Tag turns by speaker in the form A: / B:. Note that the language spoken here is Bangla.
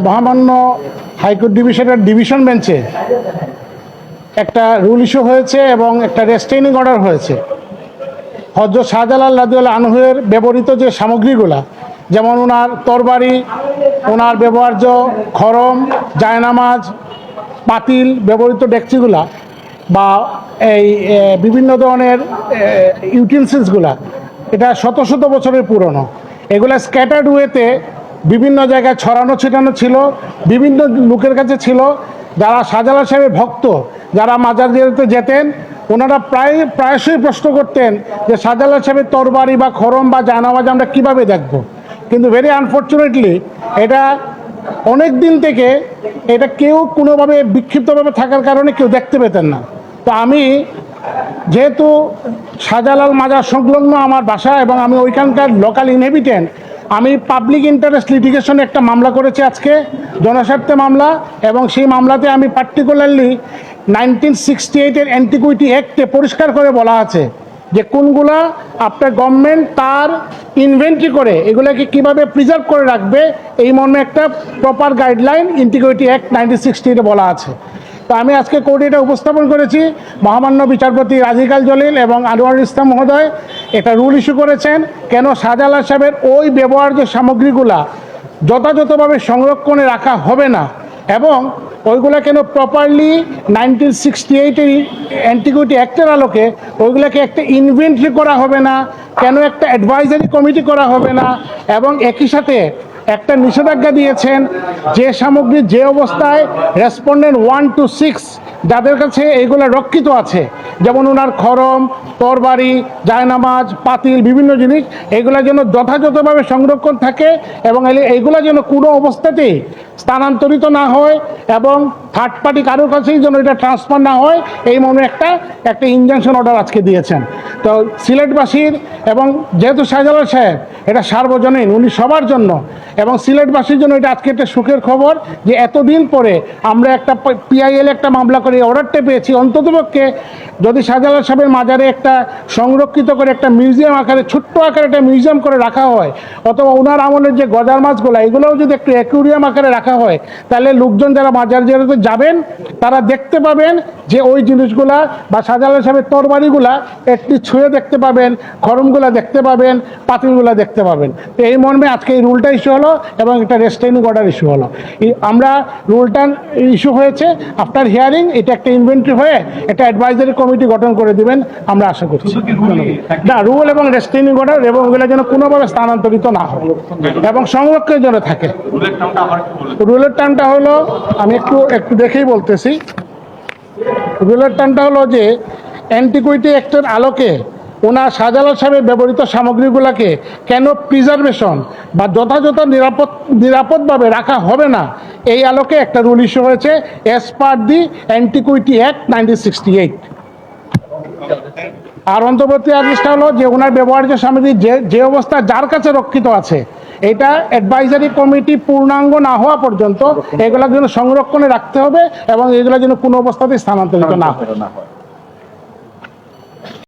A: মহামান্য হাইকোর্ট ডিভিশনের ডিভিশন বেঞ্চে একটা রুল ইস্যু হয়েছে এবং একটা রেস্ট্রেইনিং অর্ডার হয়েছে। হযরত শাহজালাল রাদিয়াল্লাহু আনহুর ব্যবহৃত যে সামগ্রীগুলা, যেমন ওনার তরবারি, ওনার ব্যবহার্য খড়ম, জায়নামাজ, পাতিল, ব্যবহৃত ডেকচিগুলা বা এই বিভিন্ন ধরনের ইউটেন্সিলসগুলা, এটা শত শত বছরের পুরনো। এগুলা স্ক্যাটার্ড ওয়েতে বিভিন্ন জায়গায় ছড়ানো ছিটানো ছিল, বিভিন্ন লোকের কাছে ছিল। যারা শাহজালাল সাহেবের ভক্ত, যারা মাজার জিয়ারতে যেতেন, ওনারা প্রায়শই প্রশ্ন করতেন যে শাহজালাল সাহেবের তরবারি বা খড়ম বা জায়নামাজ আমরা কীভাবে দেখব। কিন্তু ভেরি আনফর্চুনেটলি এটা অনেক দিন থেকে এটা কেউ কোনোভাবে বিক্ষিপ্তভাবে থাকার কারণে কেউ দেখতে পেতেন না। তো আমি যেহেতু শাহজালাল মাজার সংলগ্ন আমার বাসা এবং আমি ওইখানকার লোকাল ইনহেবিটেন্ট, আমি পাবলিক ইন্টারেস্ট লিটিগেশনে একটা মামলা করেছি আজকে, জনস্বার্থে মামলা। এবং সেই মামলাতে আমি পার্টিকুলারলি 1968-এর অ্যান্টিকুইটি অ্যাক্টে পরিষ্কার করে বলা আছে যে কোনগুলা আপনার গভর্নমেন্ট তার ইনভেন্টরি করে এগুলাকে কিভাবে প্রিজার্ভ করে রাখবে, এই মর্মে একটা প্রপার গাইডলাইন অ্যান্টিকুইটি অ্যাক্ট 1968-এ বলা আছে। তো আমি আজকে কোর্টে এটা উপস্থাপন করেছি। মহামান্য বিচারপতি রাজিকাল জলিল এবং আনোয়ারুল ইসলাম মহোদয় এটা রুল ইস্যু করেছেন কেন শাহজালাল সাহেবের ওই ব্যবহার্য সামগ্রীগুলা যথাযথভাবে সংরক্ষণে রাখা হবে না, এবং ওইগুলা কেন প্রপারলি 1968-এর অ্যান্টিকুইটি অ্যাক্টের আলোকে ওইগুলাকে একটা ইনভেন্টরি করা হবে না, কেন একটা অ্যাডভাইজারি কমিটি করা হবে না, এবং একই সাথে একটা নিষেধাজ্ঞা দিয়েছেন যে সামগ্রী যে অবস্থায় রেসপন্ডেন্ট 1 to 6 যাদের কাছে এইগুলো রক্ষিত আছে, যেমন ওনার খড়ম, তরবারি, জায়নামাজ, পাতিল, বিভিন্ন জিনিস, এগুলো যেন যথাযথভাবে সংরক্ষণ থাকে এবং এইগুলো যেন কোনো অবস্থাতেই স্থানান্তরিত না হয় এবং থার্ড পার্টি কারোর কাছেই যেন এটা ট্রান্সফার না হয়, এই মর্মে একটা ইনজাংশন অর্ডার আজকে দিয়েছেন। তো সিলেটবাসীর, এবং যেহেতু শাহজালাল সাহেব এটা সার্বজনীন, উনি সবার জন্য, এবং সিলেটবাসীর জন্য এটা আজকে একটা সুখের খবর যে এতদিন পরে আমরা একটা পিআইএল একটা মামলা করে অর্ডারটা পেয়েছি। অন্ততপক্ষে যদি শাহজালাল সাহেবের মাজারে একটা সংরক্ষিত করে একটা মিউজিয়াম আকারে, ছোট্ট আকারে একটা মিউজিয়াম করে রাখা হয়, অথবা ওনার আমলের যে গজার মাছগুলো এগুলোও যদি একটু অ্যাকুরিয়াম আকারে রাখা হয়, তাহলে লোকজন যারা মাজার জিয়ারতে যাবেন তারা দেখতে পাবেন যে ওই জিনিসগুলা বা শাহজালাল সাহেবের তরবারিগুলা একটু ছুঁয়ে দেখতে পাবেন, খড়মগুলা দেখতে পাবেন, পাতিলগুলা দেখতে পাবেন। তো এই মর্মে আজকে এই রুলটা ইস্যু হলো এবং একটা রেস্ট্রেইনিং অর্ডার ইস্যু হলো। আমরা রুলটা ইস্যু হয়েছে আফটার হিয়ারিং, এটা একটা ইনভেন্টরি হয়ে একটা অ্যাডভাইজারি কমিটি গঠন করে দিবেন আমরা আশা করছি। না, রুল এবং রেস্ট্রেইনিং অর্ডার, এবং ওগুলো যেন কোনোভাবে স্থানান্তরিত না হয় এবং সংরক্ষণের জন্য থাকে। রুলের টার্মটা হলো, আমি একটু দেখেই বলতেছি। রুলের টার্মটা হলো যে অ্যান্টিকুইটি অ্যাক্টের আলোকে ওনার শাহজালাল সাহেবের ব্যবহৃত সামগ্রীগুলোকে কেন প্রিজার্ভেশন বা যথাযথ নিরাপদভাবে রাখা হবে না, এই আলোকে একটা রুল ইস্যু হয়েছে অ্যাজ পার দি অ্যান্টিকুইটি অ্যাক্ট 1968। আর অন্তর্বর্তী আদেশটা হলো যে ওনার ব্যবহার্য সামগ্রী যে অবস্থা যার কাছে রক্ষিত আছে, এটা অ্যাডভাইজারি কমিটি পূর্ণাঙ্গ না হওয়া পর্যন্ত এগুলোর জন্য সংরক্ষণে রাখতে হবে এবং এগুলোর জন্য কোনো অবস্থাতেই স্থানান্তরিত না হয়।